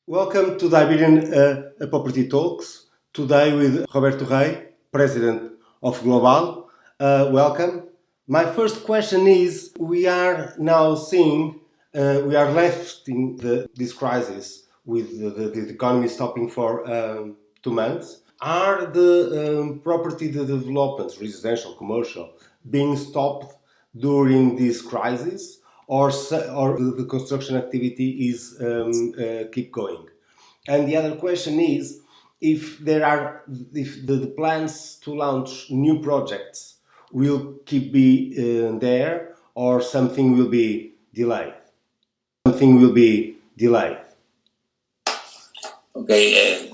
Welcome to the Iberian Property Talks. Today with Roberto Rey, President of Gloval. Welcome. My first question is: we are now seeing, we are left in this crisis with the economy stopping for 2 months. Are the property developments, residential, commercial, being stopped during this crisis? Or the construction activity is keep going. And the other question is if the plans to launch new projects will keep be there or something will be delayed. Something will be delayed. Okay,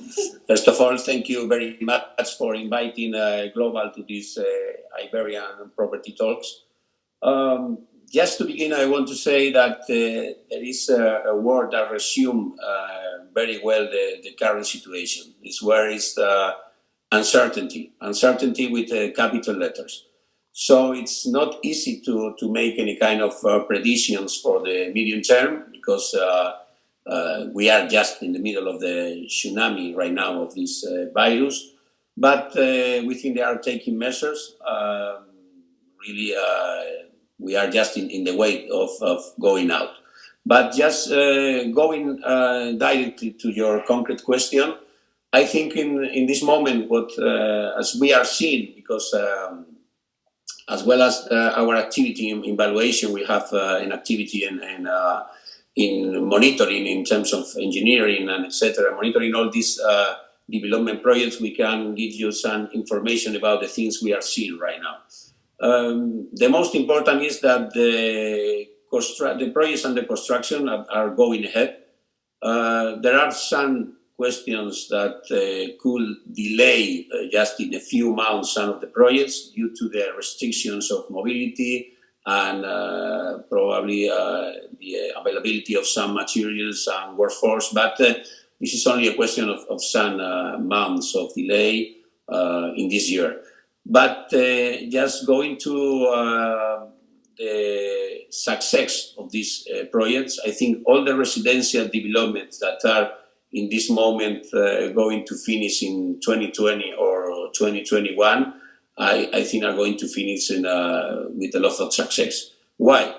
first of all, thank you very much for inviting Gloval to this Iberian Property Talks. Just to begin, I want to say that there is a word that resumes very well the current situation. This word is uncertainty with capital letters. So it's not easy to make any kind of predictions for the medium term because we are just in the middle of the tsunami right now of this virus. But we think they are taking measures. Really, we are just in the way of going out. But just going directly to your concrete question, I think in this moment, what as we are seeing, because as well as our activity in valuation, we have an activity in monitoring in terms of engineering and etc. Monitoring all these development projects, we can give you some information about the things we are seeing right now. The most important is that the projects under construction are going ahead. There are some questions that could delay just in a few months some of the projects due to the restrictions of mobility and probably the availability of some materials and workforce. But this is only a question of some months of delay in this year. But just going to the success of these projects, I think all the residential developments that are in this moment going to finish in 2020 or 2021, I think are going to finish with a lot of success. Why?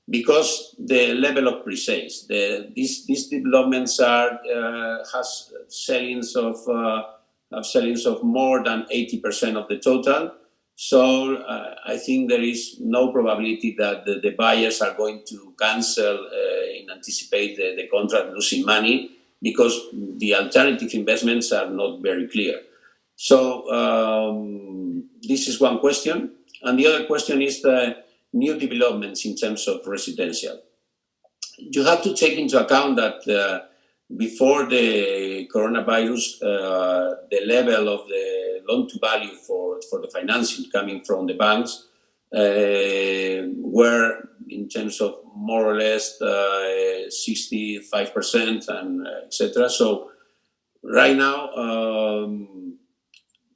Because the level of pre-sales, these developments have sellings of more than 80% of the total. So I think there is no probability that the buyers are going to cancel and anticipate the contract losing money because the alternative investments are not very clear. So this is one question. And the other question is the new developments in terms of residential. You have to take into account that before the coronavirus, the level of the loan-to-value for the financing coming from the banks were in terms of more or less 65% and etc. So right now,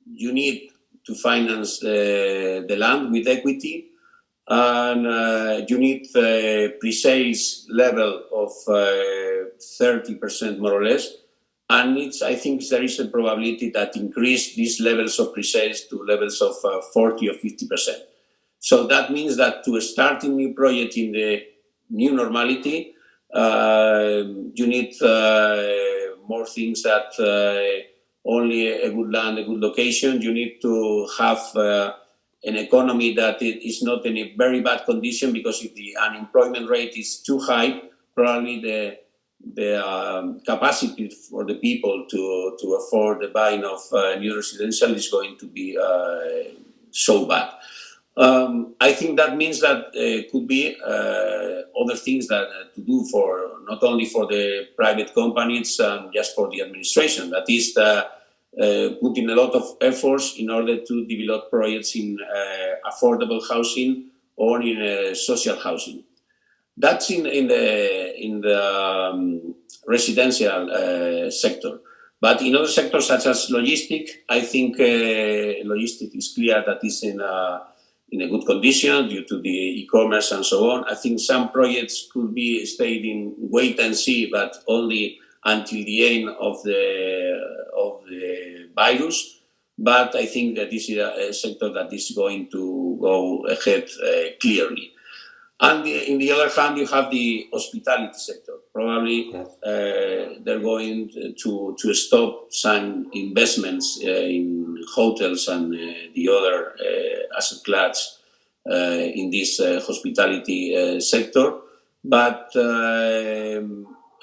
you need to finance the land with equity, and you need a pre-sales level of 30% more or less. And I think there is a probability that increase these levels of pre-sales to levels of 40 or 50%. So that means that to start a new project in the new normality, you need more things that only a good land, a good location. You need to have an economy that is not in a very bad condition, because if the unemployment rate is too high, probably the capacity for the people to afford the buying of new residential is going to be so bad. I think that means that could be other things that to do for not only for the private companies and just for the administration. That is putting a lot of efforts in order to develop projects in affordable housing or in social housing. That's in the residential sector. But in other sectors such as logistics, I think logistics is clear that is in a good condition due to the e-commerce and so on. I think some projects could be stayed in wait and see, but only until the end of the virus. But I think that this is a sector that is going to go ahead clearly. And in the other hand, you have the hospitality sector. Probably they're going to stop some investments in hotels and the other asset class in this hospitality sector. But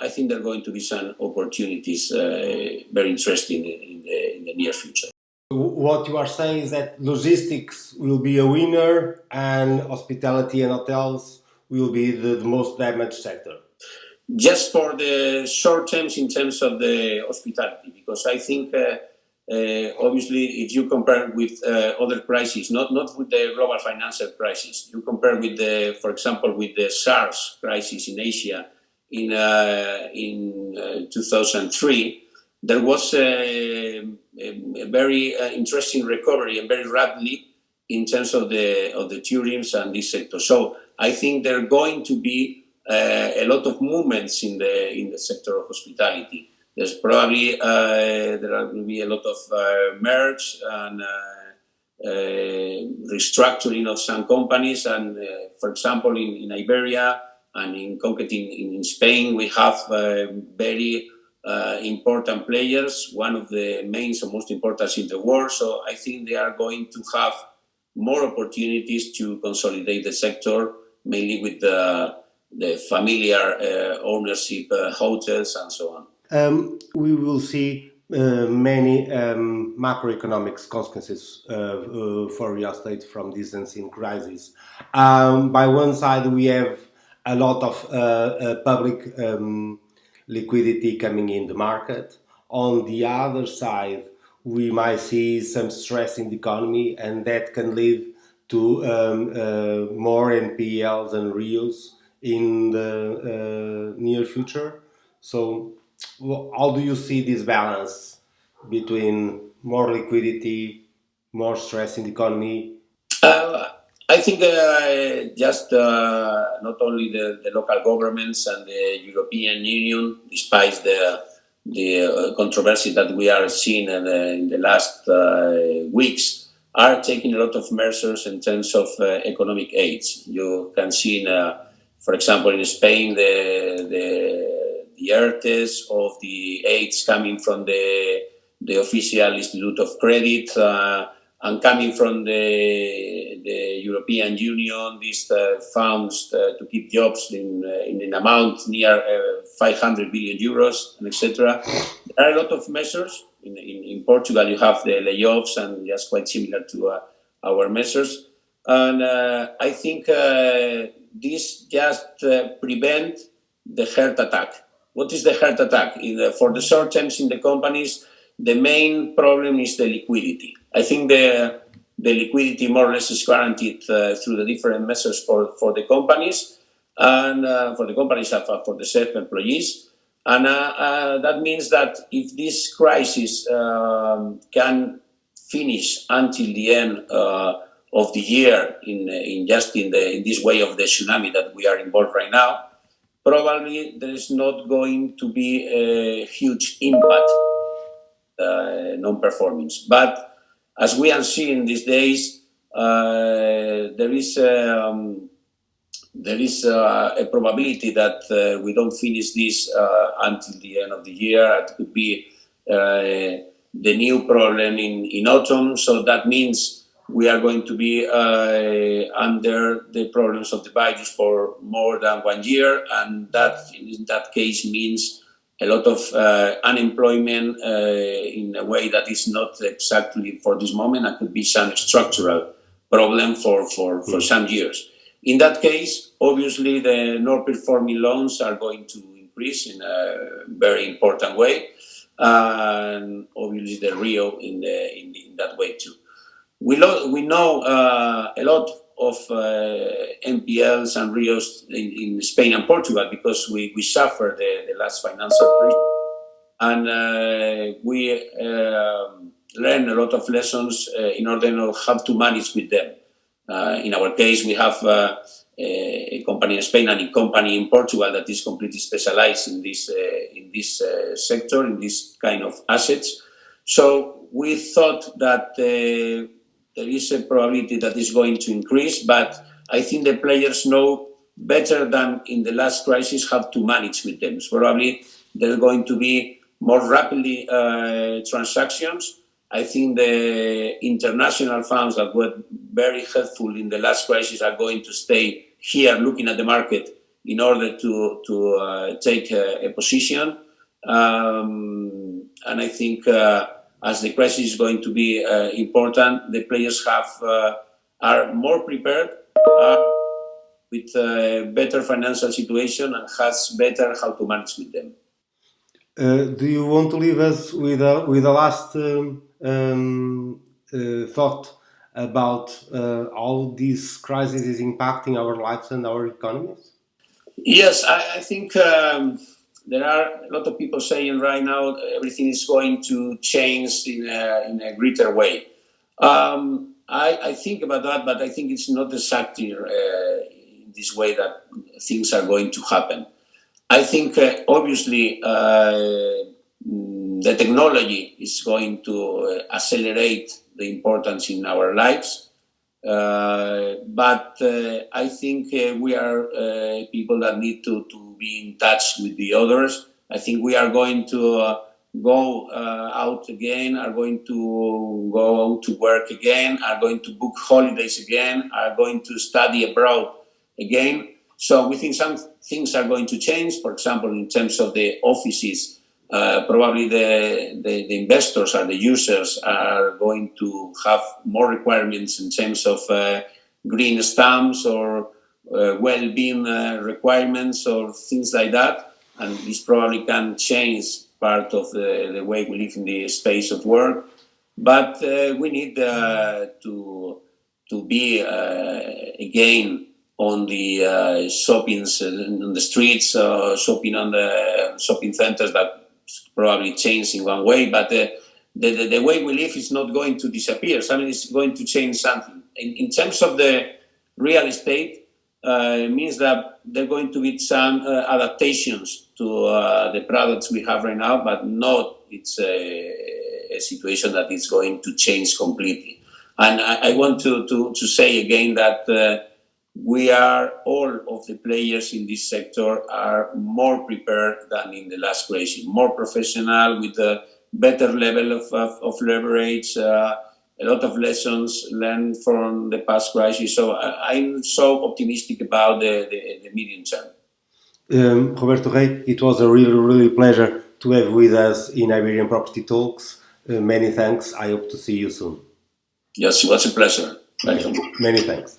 I think there are going to be some opportunities very interesting in the near future. What you are saying is that logistics will be a winner and hospitality and hotels will be the most damaged sector. Just for the short terms in terms of the hospitality, because I think obviously if you compare with other crises, not with the global financial crisis, you compare with for example, with the SARS crisis in Asia in 2003, there was a very interesting recovery and very rapidly in terms of the tourism and this sector. So I think there are going to be a lot of movements in the sector of hospitality. There's probably there will be a lot of merge and restructuring of some companies. And for example, in Iberia and in Spain, we have very important players, one of the main and most important in the world. So I think they are going to have more opportunities to consolidate the sector, mainly with the familiar ownership hotels and so on. We will see many macroeconomic consequences for real estate from this unseen crisis. By one side, we have a lot of public liquidity coming in the market. On the other side, we might see some stress in the economy, and that can lead to more NPLs and REOs in the near future. So how do you see this balance between more liquidity, more stress in the economy? I think just not only the local governments and the European Union, despite the controversy that we are seeing in the last weeks, are taking a lot of measures in terms of economic aids. You can see, for example, in Spain, the ERTES of the aids coming from the official Institute of Credit and coming from the European Union, these funds to keep jobs in an amount near 500 billion euros, and etc. There are a lot of measures. In Portugal, you have the layoffs, and just quite similar to our measures. And I think this just prevent the heart attack. What is the heart attack? For the short terms in the companies, the main problem is the liquidity. I think the liquidity more or less is guaranteed through the different measures for the companies and for the companies and for the self-employees. And that means that if this crisis can finish until the end of the year in this way of the tsunami that we are involved right now, probably there is not going to be a huge impact non-performance. But as we are seeing these days, there is a probability that we don't finish this until the end of the year. It could be the new problem in autumn. So that means we are going to be under the problems of the virus for more than 1 year. And that, in that case, means a lot of unemployment in a way that is not exactly for this moment. It could be some structural problem for some years. In that case, obviously, the non-performing loans are going to increase in a very important way, and obviously the REO in that way too. We know a lot of NPLs and REOs in Spain and Portugal because we suffered the last financial crisis, and we learned a lot of lessons in order to know how to manage with them. In our case, we have a company in Spain and a company in Portugal that is completely specialized in this sector, in this kind of assets. So we thought that there is a probability that is going to increase, but I think the players know better than in the last crisis how to manage with them. So probably there are going to be more rapidly transactions. I think the international funds that were very helpful in the last crisis are going to stay here looking at the market in order to take a position. And I think as the crisis is going to be important, the players are more prepared with a better financial situation and has better how to manage with them. Do you want to leave us with a last thought about how this crisis is impacting our lives and our economies? Yes, I think there are a lot of people saying right now everything is going to change in a greater way. I think about that, but I think it's not exactly in this way that things are going to happen. I think obviously the technology is going to accelerate the importance in our lives. But I think we are people that need to be in touch with the others. I think we are going to go out again, are going to go to work again, are going to book holidays again, are going to study abroad again. So we think some things are going to change. For example, in terms of the offices, probably the investors or the users are going to have more requirements in terms of green stamps or well-being requirements or things like that. And this probably can change part of the way we live in the space of work. But we need to be again on the shoppings on the streets, shopping on the shopping centers that probably change in one way, but the way we live is not going to disappear. Something is going to change something. In terms of the real estate, it means that there are going to be some adaptations to the products we have right now, but not it's a situation that is going to change completely. And I want to say again that we are, all of the players in this sector are more prepared than in the last crisis, more professional with a better level of leverage, a lot of lessons learned from the past crisis. So I'm so optimistic about the medium term. Roberto Rey, it was a really pleasure to have with us in Iberian Property Talks. Many thanks. I hope to see you soon. Yes, it was a pleasure. Thank you. Many thanks.